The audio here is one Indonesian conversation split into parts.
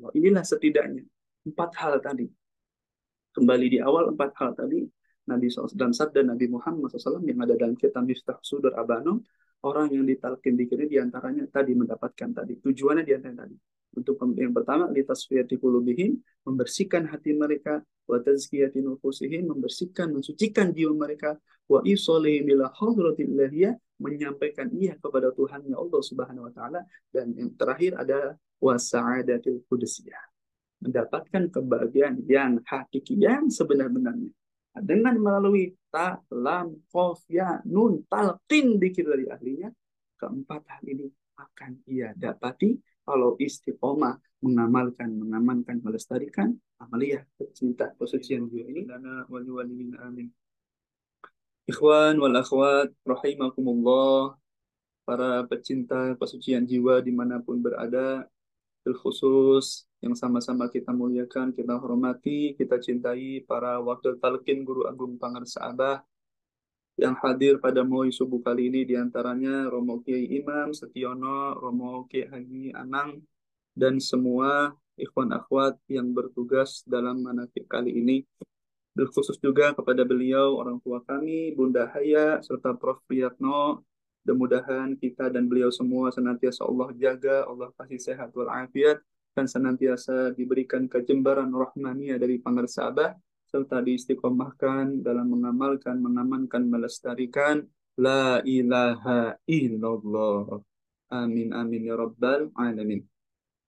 Allah. Inilah setidaknya 4 hal tadi. Kembali di awal 4 hal tadi, Nabi SAW dan sabda Nabi Muhammad SAW yang ada dalam kitab Miftah Sudur Abanom, orang yang ditalkin dikiri diantaranya tadi mendapatkan tadi. Tujuannya diantaranya tadi. Untuk yang pertama, litasfiyati qulubihim, membersihkan hati mereka, wa tazkiyati nufusihim, membersihkan, mensucikan jiwa mereka, wa isolihim ila hadratil ilahiyah, menyampaikan ia kepada Tuhannya Allah Subhanahu wa taala, dan yang terakhir ada wa sa'adatil qudusiyah, mendapatkan kebahagiaan yang hakiki, yang sebenar-benarnya. Dengan melalui ta, lam, kof, ya, nun, talqin dikir dari ahlinya, keempat hal ini akan ia dapati kalau istiqomah mengamalkan, mengamankan, melestarikan amaliyah cinta kesucian jiwa ini. Lana wali walimin amin. Ikhwan wal akhwat rahimakumullah, para pecinta kesucian jiwa dimanapun berada, khusus yang sama-sama kita muliakan, kita hormati, kita cintai para wakil talqin Guru Agung Pangarsaabah yang hadir pada Moi subuh kali ini, diantaranya Romo Kiai Imam Setiono, Romo Kiai Haji Anang, dan semua ikhwan akhwat yang bertugas dalam manasik kali ini. Berkhusus juga kepada beliau, orang tua kami, Bunda Haya, serta Prof. Priyatno. Mudah-mudahan kita dan beliau semua senantiasa Allah jaga, Allah kasih sehat walafiat, dan senantiasa diberikan kejembaran rahmaniyah dari Pangarsaabah, serta diistiqomahkan dalam mengamalkan, mengamankan, melestarikan La ilaha illallah. Amin, amin, ya rabbal alamin.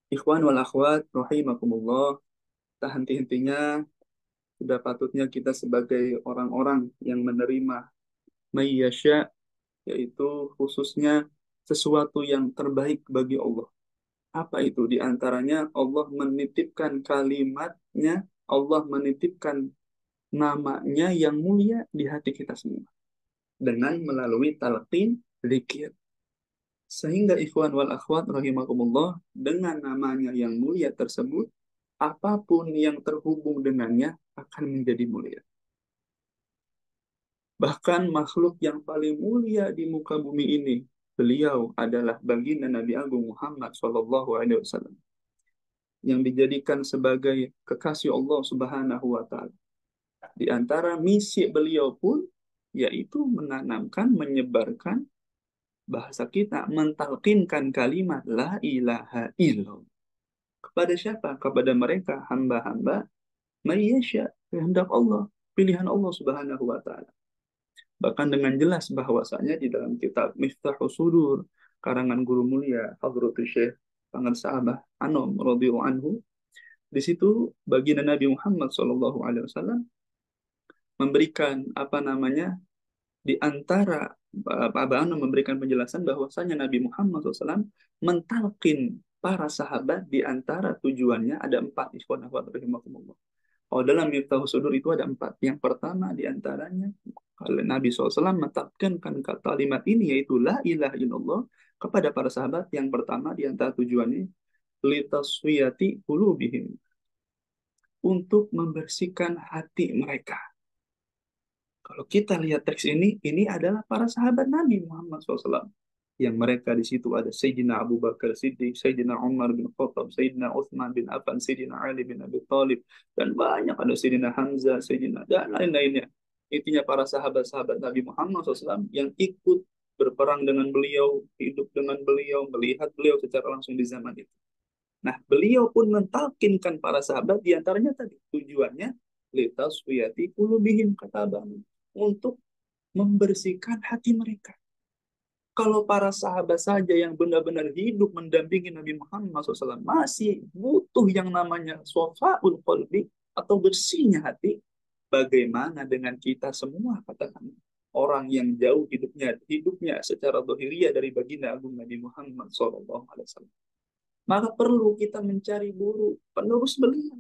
Ikhwan wal akhwat, rahimakumullah, tak henti-hentinya sudah patutnya kita sebagai orang-orang yang menerima mayyasya, yaitu khususnya sesuatu yang terbaik bagi Allah. Apa itu? Di antaranya Allah menitipkan kalimatnya, Allah menitipkan namanya yang mulia di hati kita semua. Dengan melalui talqin zikir. Sehingga ikhwan wal akhwat rahimakumullah, dengan namanya yang mulia tersebut, apapun yang terhubung dengannya akan menjadi mulia. Bahkan makhluk yang paling mulia di muka bumi ini, beliau adalah baginda Nabi Agung Muhammad SAW, yang dijadikan sebagai kekasih Allah Subhanahu wa Ta'ala. Di antara misi beliau pun yaitu menanamkan, menyebarkan, bahasa kita mentalkinkan kalimat la ilaha illallah. Kepada siapa? Kepada mereka hamba-hamba mayyasya, kehendak Allah, pilihan Allah Subhanahu wa Ta'ala. Bahkan dengan jelas bahwasanya di dalam kitab Miftahus Sudur karangan guru mulia Hadratus Syekh Pangarsaabah Anom radhiyallahu anhu, di situ baginda Nabi Muhammad SAW memberikan apa namanya, di antara Abah Anom memberikan penjelasan bahwasanya Nabi Muhammad SAW mentalkin para sahabat, di antara tujuannya ada 4, ikhwan akhwat rahimakumullah. Oh, dalam Miftahus Sudur itu ada 4. Yang pertama di antaranya, kalau Nabi SAW menetapkan kalimat ini, yaitu la ilaha illallah, kepada para sahabat. Yang pertama di antara tujuannya, litaswiyati qulubihim, untuk membersihkan hati mereka. Kalau kita lihat teks ini adalah para sahabat Nabi Muhammad SAW. Yang mereka di situ ada Sayyidina Abu Bakar Siddiq, Sayyidina Umar bin Khattab, Sayyidina Uthman bin Affan, Sayyidina Ali bin Abi Thalib, dan banyak, ada Sayyidina Hamzah, Sayyidina, dan lain-lainnya. Intinya para sahabat-sahabat Nabi Muhammad SAW yang ikut berperang dengan beliau, hidup dengan beliau, melihat beliau secara langsung di zaman itu. Nah, beliau pun mentalkinkan para sahabat, diantaranya tadi tujuannya litaswiyati qulubihim, kata Abang, untuk membersihkan hati mereka. Kalau para sahabat saja yang benar-benar hidup mendampingi Nabi Muhammad SAW masih butuh yang namanya sofaul qalbi, atau bersihnya hati, bagaimana dengan kita semua, katakan, orang yang jauh hidupnya secara dohiriyah dari baginda agung Nabi Muhammad SAW. Maka perlu kita mencari guru penerus beliau,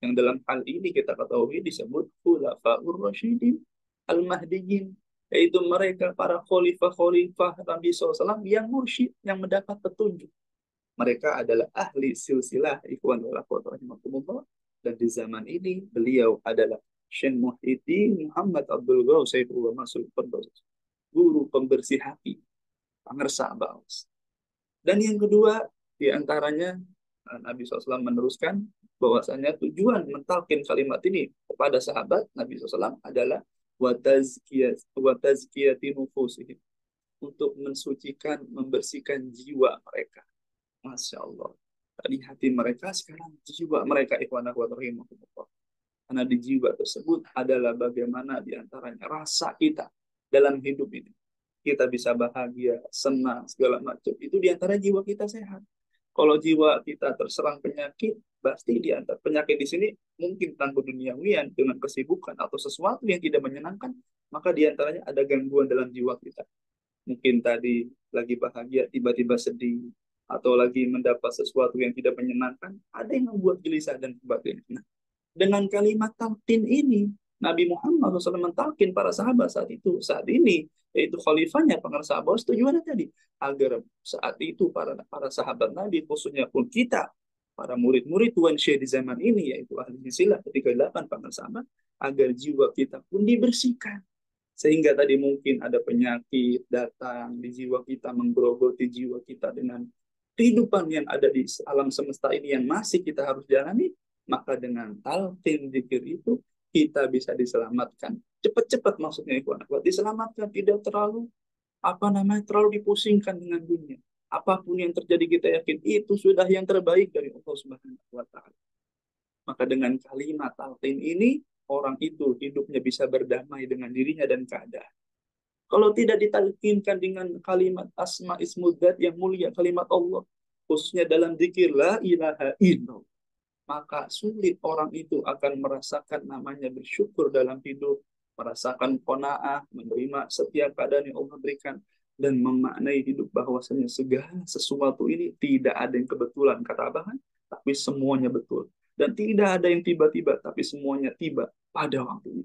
yang dalam hal ini kita ketahui disebut khulafaur rasyidin al-mahdiyyin, yaitu mereka para khalifah-khalifah Nabi SAW yang mursyid, yang mendapat petunjuk. Mereka adalah ahli silsilah ikhwan wal akhwat rahimakumullah, dan di zaman ini beliau adalah Syekh Muhyiddin Muhammad Abdul Ghaus Saifullah Masud Firdaus, guru pembersih hati Pangarsaabah. Dan yang kedua di antaranya Nabi SAW meneruskan bahwasanya tujuan mentalkin kalimat ini kepada sahabat Nabi SAW adalah watazkiyati nufusihim, untuk mensucikan, membersihkan jiwa mereka. Masya Allah. Tadi hati mereka, sekarang jiwa mereka. Ikhwan akhwat rahimahumullah. Karena di jiwa tersebut adalah bagaimana diantaranya rasa kita dalam hidup ini. Kita bisa bahagia, senang, segala macam. Itu diantara jiwa kita sehat. Kalau jiwa kita terserang penyakit, pasti diantara penyakit di sini mungkin tentang duniawian dengan kesibukan atau sesuatu yang tidak menyenangkan, maka diantaranya ada gangguan dalam jiwa kita. Mungkin tadi lagi bahagia, tiba-tiba sedih, atau lagi mendapat sesuatu yang tidak menyenangkan, ada yang membuat gelisah dan sebagainya. Nah, dengan kalimat talqin ini, Nabi Muhammad SAW mentalkin para sahabat saat ini, yaitu khalifahnya, para sahabat, tujuannya tadi agar saat itu para sahabat Nabi, khususnya pun kita, para murid-murid Tuan Syekh di zaman ini, yaitu ahli silah ketika 8 para sahabat, agar jiwa kita pun dibersihkan. Sehingga tadi mungkin ada penyakit datang di jiwa kita, menggerogoti jiwa kita dengan kehidupan yang ada di alam semesta ini yang masih kita harus jalani, maka dengan talqin zikir itu kita bisa diselamatkan. Cepat-cepat maksudnya ikhwan, diselamatkan, tidak terlalu terlalu dipusingkan dengan dunia. Apapun yang terjadi kita yakin itu sudah yang terbaik dari Allah Subhanahu wa taala. Maka dengan kalimat talqin ini orang itu hidupnya bisa berdamai dengan dirinya dan keadaan. Kalau tidak ditalkinkan dengan kalimat asma ismudzat yang mulia, kalimat Allah, khususnya dalam zikir la ilaha illallah, maka sulit orang itu akan merasakan namanya bersyukur dalam hidup, merasakan qanaah, menerima setiap keadaan yang Allah berikan, dan memaknai hidup bahwasanya segala sesuatu ini tidak ada yang kebetulan, kata Abah, tapi semuanya betul. Dan tidak ada yang tiba-tiba, tapi semuanya tiba pada waktunya.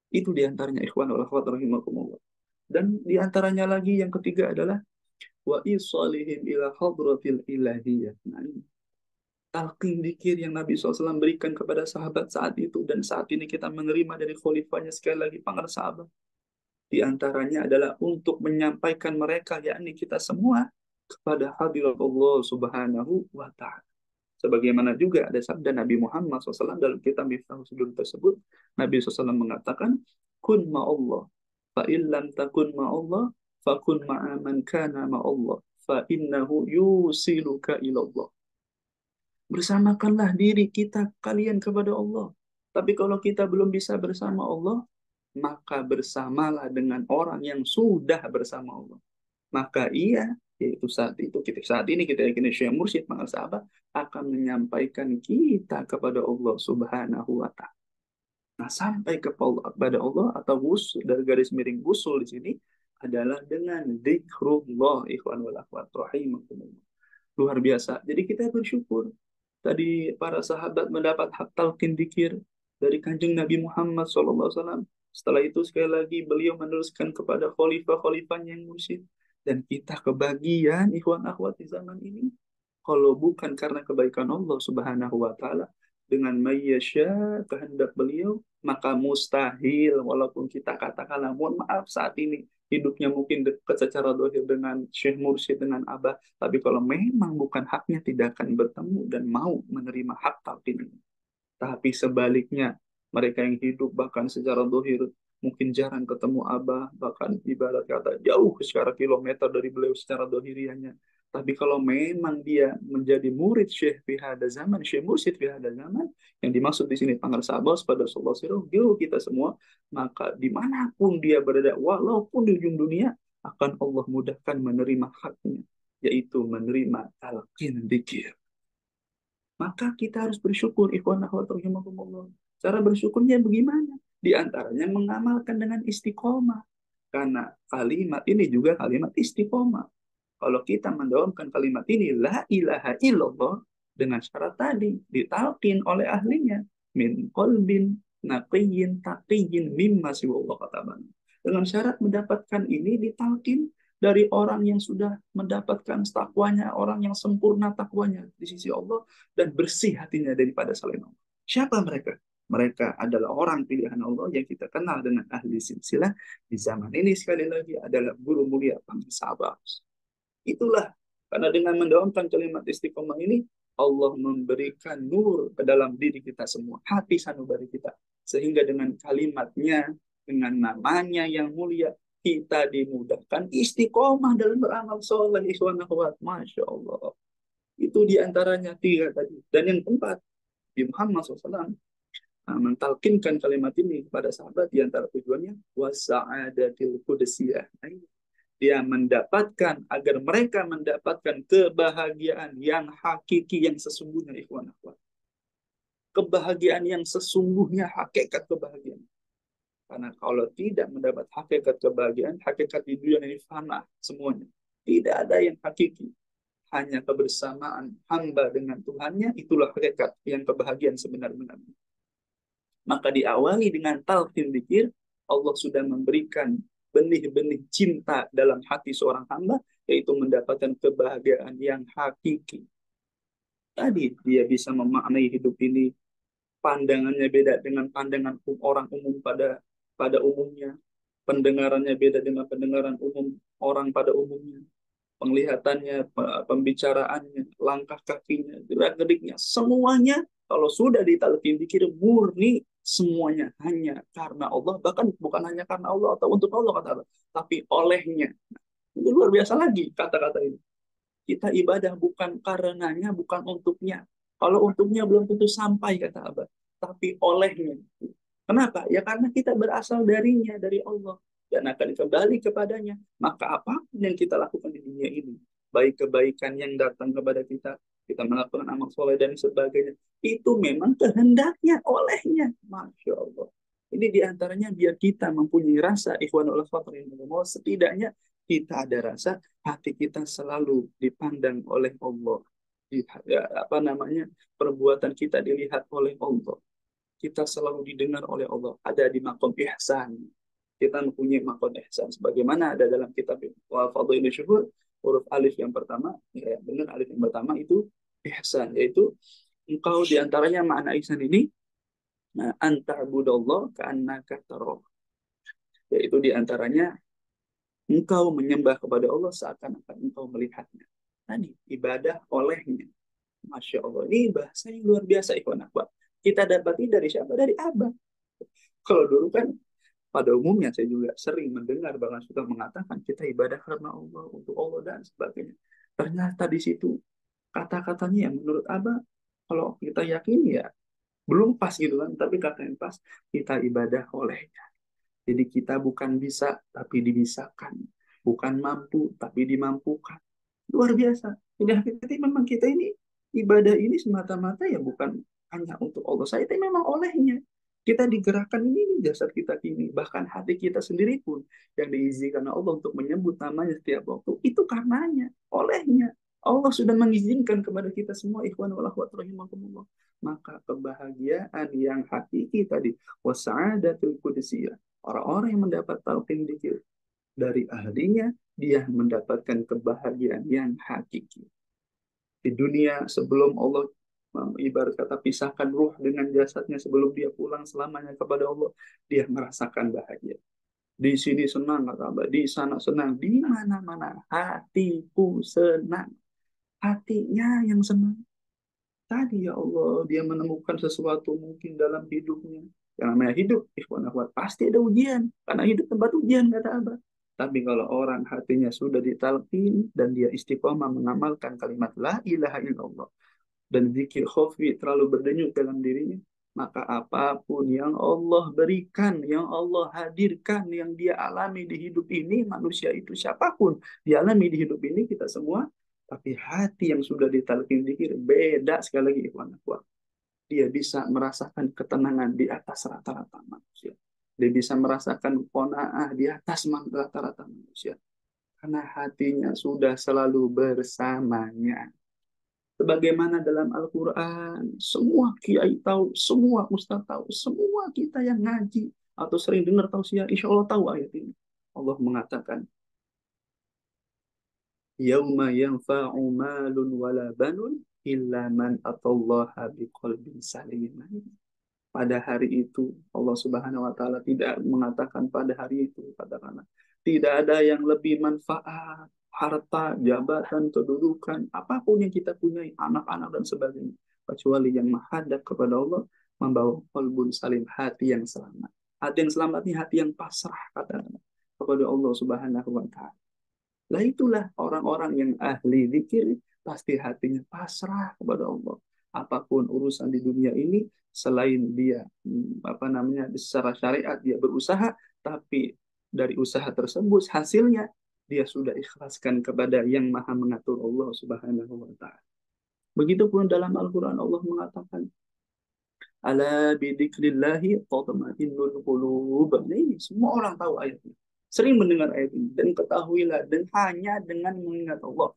Itu diantaranya ikhwan wal akhwat rahimakumullah. Dan diantaranya lagi yang ketiga adalah wa isalihim ila hadratil ilahiyah. Nah, ini talqin dzikir yang Nabi SAW berikan kepada sahabat saat itu, dan saat ini kita menerima dari khalifahnya sekali lagi para sahabat. Di antaranya adalah untuk menyampaikan mereka, yakni kita semua, kepada hadirat Allah Subhanahu wa ta'ala. Sebagaimana juga ada sabda Nabi Muhammad SAW dalam kitab Miftahus Sudur tersebut, Nabi SAW mengatakan, kun ma'allah, fa'illam takun ma'allah, fakun ma'aman kana ma'allah, fa'innahu yusiluka ilallah. Bersamakanlah diri kita kalian kepada Allah. Tapi kalau kita belum bisa bersama Allah, maka bersamalah dengan orang yang sudah bersama Allah. Maka ia, yaitu saat ini kita yakini Syekh Mursyid para sahabat akan menyampaikan kita kepada Allah Subhanahu wa taala. Nah, sampai kepada Allah atau wusul dari garis miring wusul di sini adalah dengan zikrullah, ikhwan wal akhwat rahimakumullah. Luar biasa. Jadi kita bersyukur. Tadi para sahabat mendapat hak talqin dzikir dari Kanjeng Nabi Muhammad SAW. Setelah itu sekali lagi beliau meneruskan kepada khalifah-khalifahnya yang mursyid. Dan kita kebagian ikhwan akhwat di zaman ini. Kalau bukan karena kebaikan Allah Subhanahu wa taala, dengan mayyasya kehendak beliau, maka mustahil walaupun kita katakanlah mohon maaf saat ini hidupnya mungkin dekat secara dohir dengan Syekh Mursyid, dengan Abah, tapi kalau memang bukan haknya tidak akan bertemu dan mau menerima hak talqin ini. Tapi sebaliknya, mereka yang hidup bahkan secara dohir mungkin jarang ketemu Abah, bahkan ibarat kata jauh secara kilometer dari beliau secara dohiriannya. Tapi kalau memang dia menjadi murid Syekh fi hada zaman, Syekh Mursyid fi hada zaman, yang dimaksud di sini pangar sahabat pada sallallahu alaihi wasallam, kita semua, maka dimanapun dia berada, walaupun di ujung dunia, akan Allah mudahkan menerima haknya, yaitu menerima talqin dzikir. Maka kita harus bersyukur, ikhwan akhwat rahimakumullah. Cara bersyukurnya bagaimana? Di antaranya mengamalkan dengan istiqomah. Karena kalimat ini juga kalimat istiqomah. Kalau kita mendalamkan kalimat ini, la ilaha illallah, dengan syarat tadi, ditalqin oleh ahlinya. Min qalbin naqiyyin taqiyyin mimma siwallah kataban. Dengan syarat mendapatkan ini ditalqin dari orang yang sudah mendapatkan takwanya, orang yang sempurna takwanya di sisi Allah, dan bersih hatinya daripada selain Allah. Siapa mereka? Mereka adalah orang pilihan Allah yang kita kenal dengan ahli silsilah di zaman ini. Sekali lagi adalah guru mulia Bang Sabas. Itulah Karena dengan mendalamkan kalimat istiqomah ini, Allah memberikan nur ke dalam diri kita semua, hati sanubari kita. Sehingga dengan kalimatnya, dengan namanya yang mulia, kita dimudahkan istiqomah dalam beramal soleh, ikhwan akhwat. Masya Allah. Itu diantaranya tiga tadi. Dan yang keempat, di Muhammad SAW mentalkinkan kalimat ini kepada sahabat, diantara tujuannya wasa'adatil qudusiyah. Dia mendapatkan, agar mereka mendapatkan kebahagiaan yang hakiki, yang sesungguhnya, ikhwan akhwat. Kebahagiaan yang sesungguhnya, hakikat kebahagiaan. Karena kalau tidak mendapat hakikat kebahagiaan, hakikat di dunia ini fana semuanya. Tidak ada yang hakiki. Hanya kebersamaan hamba dengan Tuhannya, itulah hakikat yang kebahagiaan sebenar-benarnya. Maka diawali dengan talqin dzikir, Allah sudah memberikan benih-benih cinta dalam hati seorang hamba, yaitu mendapatkan kebahagiaan yang hakiki. Tadi dia bisa memaknai hidup ini, pandangannya beda dengan pandangan orang umum pada umumnya, pendengarannya beda dengan pendengaran umum orang pada umumnya, penglihatannya, pembicaraannya, langkah kakinya, gerak-geriknya, semuanya kalau sudah ditalqin dikira murni, semuanya hanya karena Allah, bahkan bukan hanya karena Allah atau untuk Allah kata Allah, tapi olehnya. Itu luar biasa lagi kata-kata ini. Kita ibadah bukan karenanya, bukan untuknya. Kalau untuknya belum tentu sampai kata Abah, tapi olehnya. Kenapa? Ya karena kita berasal darinya, dari Allah, dan akan kembali kepadanya. Maka apapun yang kita lakukan di dunia ini, baik kebaikan yang datang kepada kita, kita melakukan amal soleh dan sebagainya, itu memang kehendaknya, olehnya. Masya Allah. Ini diantaranya biar kita mempunyai rasa ikhwanul akhwat, setidaknya kita ada rasa hati kita selalu dipandang oleh Allah. Ya, apa namanya, perbuatan kita dilihat oleh Allah, kita selalu didengar oleh Allah, ada di makom ihsan. Kita mempunyai makom ihsan sebagaimana ada dalam kitab Fadhilus Syuhur, huruf alif yang pertama, ya benar, alif yang pertama itu ihsan, yaitu engkau, diantaranya makna ihsan ini, nah, anta'budallah ka'annaka tarah, yaitu diantaranya engkau menyembah kepada Allah seakan-akan engkau melihatnya. Tadi ibadah olehnya. Masya Allah, ini bahasa yang luar biasa, ikhwan akhwat. Kita dapati dari siapa? Dari Abah. Kalau dulu kan pada umumnya saya juga sering mendengar bahkan sudah mengatakan kita ibadah karena Allah, untuk Allah dan sebagainya. Ternyata di situ kata-katanya yang menurut Abah, kalau kita yakin ya belum pas gitu kan, tapi kata yang pas, kita ibadah olehnya. Jadi kita bukan bisa tapi dibisakan, bukan mampu tapi dimampukan. Luar biasa. Jadi hakikatnya memang kita ini ibadah ini semata-mata ya bukan hanya untuk Allah saja, tapi memang olehnya. Kita digerakkan ini jasad kita ini, bahkan hati kita sendiri pun yang diizinkan Allah untuk menyebut namanya setiap waktu, itu karenanya, olehnya. Allah sudah mengizinkan kepada kita semua, ikhwan wal akhwat rahimakumullah. Maka kebahagiaan yang hakiki tadi, wasa'adatul qudusiyah, orang-orang yang mendapat talqin dzikir dari ahlinya, dia mendapatkan kebahagiaan yang hakiki. Di dunia sebelum Allah ibarat kata pisahkan ruh dengan jasadnya, sebelum dia pulang selamanya kepada Allah, dia merasakan bahagia. Di sini senang kata Abah, di sana senang, di mana-mana hatiku senang. Hatinya yang senang. Tadi ya Allah, dia menemukan sesuatu mungkin dalam hidupnya. Yang namanya hidup, ikhwan akhwat, pasti ada ujian. Karena hidup tempat ujian, kata Abah. Tapi kalau orang hatinya sudah ditalqin dan dia istiqomah mengamalkan kalimat la ilaha illallah dan zikir khafi terlalu berdenyut dalam dirinya, maka apapun yang Allah berikan, yang Allah hadirkan, yang dia alami di hidup ini, manusia itu siapapun dialami di hidup ini, kita semua, tapi hati yang sudah ditalqin zikir beda sekali lagi, ikhwan akhwat. Dia bisa merasakan ketenangan di atas rata-rata manusia. Dia bisa merasakan qanaah di atas rata-rata manusia. Karena hatinya sudah selalu bersamanya. Sebagaimana dalam Al-Quran, semua kiai tahu, semua ustaz tahu, semua kita yang ngaji atau sering dengar tausiah, insya Allah tahu ayat ini. Allah mengatakan, Yauma yanfa'u malun wala banun illa man atallaha biqalbin salim. Pada hari itu Allah Subhanahu wa taala tidak mengatakan pada hari itu, katakanlah tidak ada yang lebih manfaat harta, jabatan, kedudukan, apapun yang kita punyai, anak-anak dan sebagainya. Kecuali yang menghadap kepada Allah, membawa qalbun salim, hati yang selamat. Hati yang selamat ini hati yang pasrah kata kepada Allah Subhanahu wa Ta'ala. Lah itulah orang-orang yang ahli zikir, pasti hatinya pasrah kepada Allah. Apapun urusan di dunia ini, selain dia secara syariat dia berusaha, tapi dari usaha tersebut hasilnya dia sudah ikhlaskan kepada yang maha mengatur, Allah Subhanahu wa Ta'ala. Begitupun dalam Al-Quran Allah mengatakan, ala bidzikrillahi tatma'innul qulub. Nah, ini semua orang tahu ayat ini. Sering mendengar ayat ini dan ketahuilah, dan hanya dengan mengingat Allah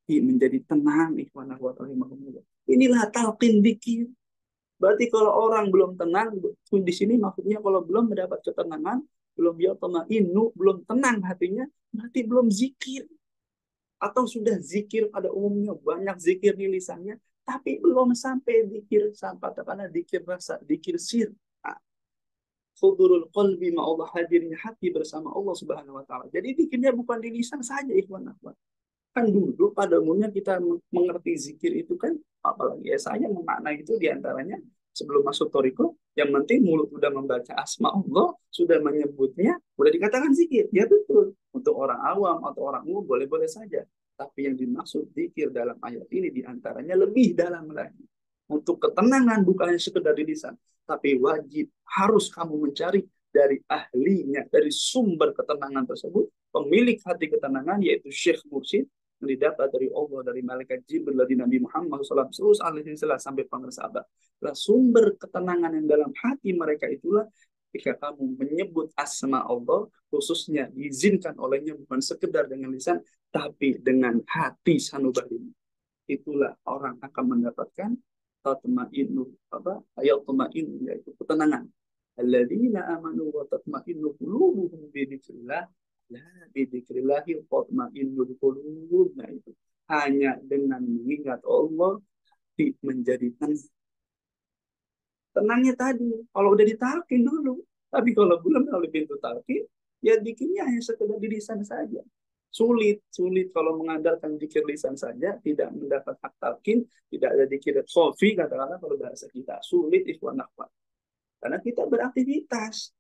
menjadi tenang, ikhwan akhwat rahimahumullah. Inilah talqin dzikir. Berarti kalau orang belum tenang, di sini maksudnya kalau belum mendapat ketenangan, belum dia tatma'innu, belum tenang hatinya, berarti belum zikir. Atau sudah zikir pada umumnya, banyak zikir di lisannya, tapi belum sampai zikir, sampai karena zikir rasa, zikir sir. Hudurul qalbi Allah, hadirnya hati bersama Allah Subhanahu wa Ta'ala. Jadi zikirnya bukan di lisan saja, ikhwan akhwat. Kan dulu pada umumnya kita mengerti zikir itu kan, apalagi ya saya memaknai itu diantaranya sebelum masuk toriko, yang penting mulut sudah membaca asma Allah, sudah menyebutnya, sudah dikatakan zikir. Ya betul. Untuk orang awam atau orang umum boleh-boleh saja. Tapi yang dimaksud zikir dalam ayat ini diantaranya lebih dalam lagi. Untuk ketenangan bukan hanya sekedar di lisan, tapi wajib harus kamu mencari dari ahlinya, dari sumber ketenangan tersebut, pemilik hati ketenangan yaitu Syekh Mursyid, yang didapat dari Allah, dari malaikat Jibril, dari Nabi Muhammad SAW, terus alaihi sampai para sahabat. Nah, sumber ketenangan yang dalam hati mereka itulah ketika kamu menyebut asma Allah, khususnya diizinkan olehnya bukan sekedar dengan lisan, tapi dengan hati sanubari. Itulah orang akan mendapatkan tatma'innu ayat tatma'in, yaitu ketenangan. Alladzina amanu wa tatma'innu qulubuhum bi dzikrillah. La bidzikrillahi tatma'innul qulub. Nah itu hanya dengan mengingat Allah menjadi tenang. Tenangnya tadi kalau udah ditalkin dulu, tapi kalau belum melalui pintu talkin, ya bikinnya hanya sekedar di lisan saja. Sulit kalau mengandalkan zikir lisan saja, tidak mendapat hak talkin, tidak ada zikir sofi, katakanlah kalau bahasa kita sulit, ikhwan akhwat. Karena kita beraktivitas,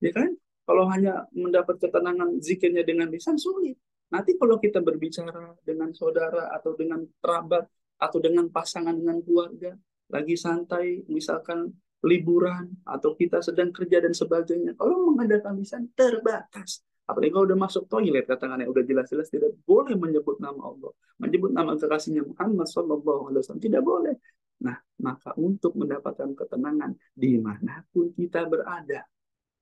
ya kan? Kalau hanya mendapat ketenangan zikirnya dengan lisan sulit. Nanti kalau kita berbicara dengan saudara atau dengan kerabat atau dengan pasangan, dengan keluarga, lagi santai, misalkan liburan atau kita sedang kerja dan sebagainya, kalau mengadakan lisan terbatas. Apalagi kalau udah masuk toilet, katakannya udah jelas-jelas tidak boleh menyebut nama Allah, menyebut nama kekasihnya Muhammad SAW, tidak boleh. Nah, maka untuk mendapatkan ketenangan dimanapun kita berada,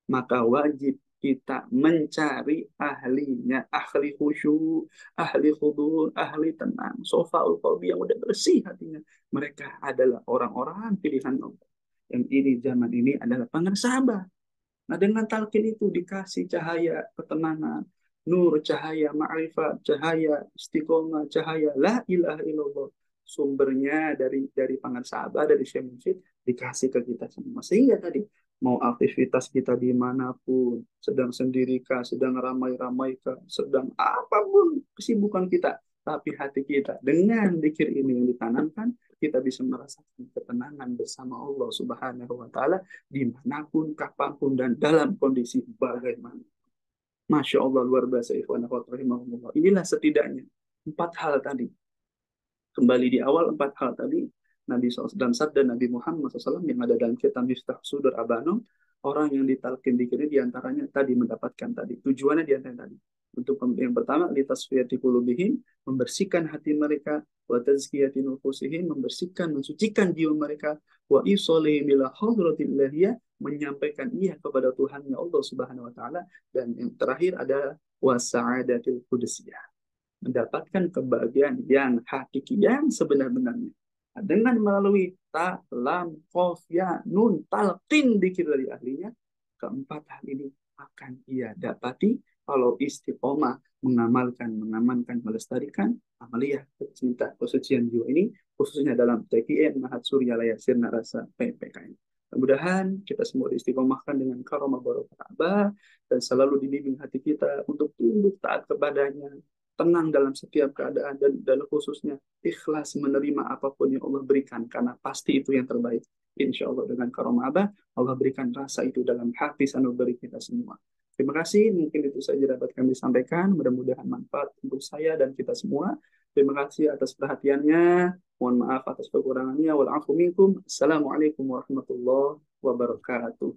maka wajib kita mencari ahlinya, ahli khusyuk, ahli khudur, ahli tenang, sofaul qalbi yang udah bersih hatinya. Mereka adalah orang-orang pilihan Allah. Yang ini zaman ini adalah pengersabah. Nah, dengan talqin itu dikasih cahaya ketenangan, nur, cahaya ma'rifat, cahaya istiqomah, cahaya la ilaha illallah. Sumbernya dari pengersabah, dari Syekh Mursyid, dikasih ke kita semua. Sehingga tadi mau aktivitas kita dimanapun, sedang sendirikah, sedang ramai-ramaikah, sedang apapun kesibukan kita, tapi hati kita dengan zikir ini yang ditanamkan, kita bisa merasakan ketenangan bersama Allah Subhanahu wa Ta'ala dimanapun, kapanpun, dan dalam kondisi bagaimana. Masya Allah, luar biasa, ikhwan akhwat rahimahumullah. Inilah setidaknya 4 hal tadi. Kembali di awal 4 hal tadi, Nabi SAW dan sabda Nabi Muhammad SAW yang ada dalam kitab Miftah Sudur Abanom, orang yang ditalkin dikiri diantaranya tadi mendapatkan tadi. Tujuannya diantaranya tadi. Untuk yang pertama, litasfiyati qulubihim, membersihkan hati mereka, wa tazkiyati nufusihim, membersihkan, mensucikan jiwa mereka, wa isolihim ila hadratillah, menyampaikan ia kepada Tuhannya Allah Subhanahu wa Ta'ala, dan yang terakhir ada wasa'adatil qudusiyah, mendapatkan kebahagiaan yang hakiki, yang sebenar-benarnya. Nah, dengan melalui ta, lam, qaf, ya, nun, talqin dikir dari ahlinya, keempat hal ini akan ia dapati kalau istiqomah mengamalkan, mengamankan, melestarikan amaliyah cinta kesucian jiwa ini, khususnya dalam TKN, Mahat Surya Layar Sirna Rasa PPKN. Mudah-mudahan kita semua diistiqomahkan dengan karomah barokah dan selalu dibimbing hati kita untuk tunduk taat kepadanya, tenang dalam setiap keadaan, dan khususnya ikhlas menerima apapun yang Allah berikan, karena pasti itu yang terbaik. Insya Allah dengan karomah Abah, Allah berikan rasa itu dalam hati sanubari kita semua. Terima kasih, mungkin itu saja dapat kami sampaikan. Mudah-mudahan manfaat untuk saya dan kita semua. Terima kasih atas perhatiannya. Mohon maaf atas kekurangannya. Wal afu minkum. Assalamualaikum warahmatullahi wabarakatuh.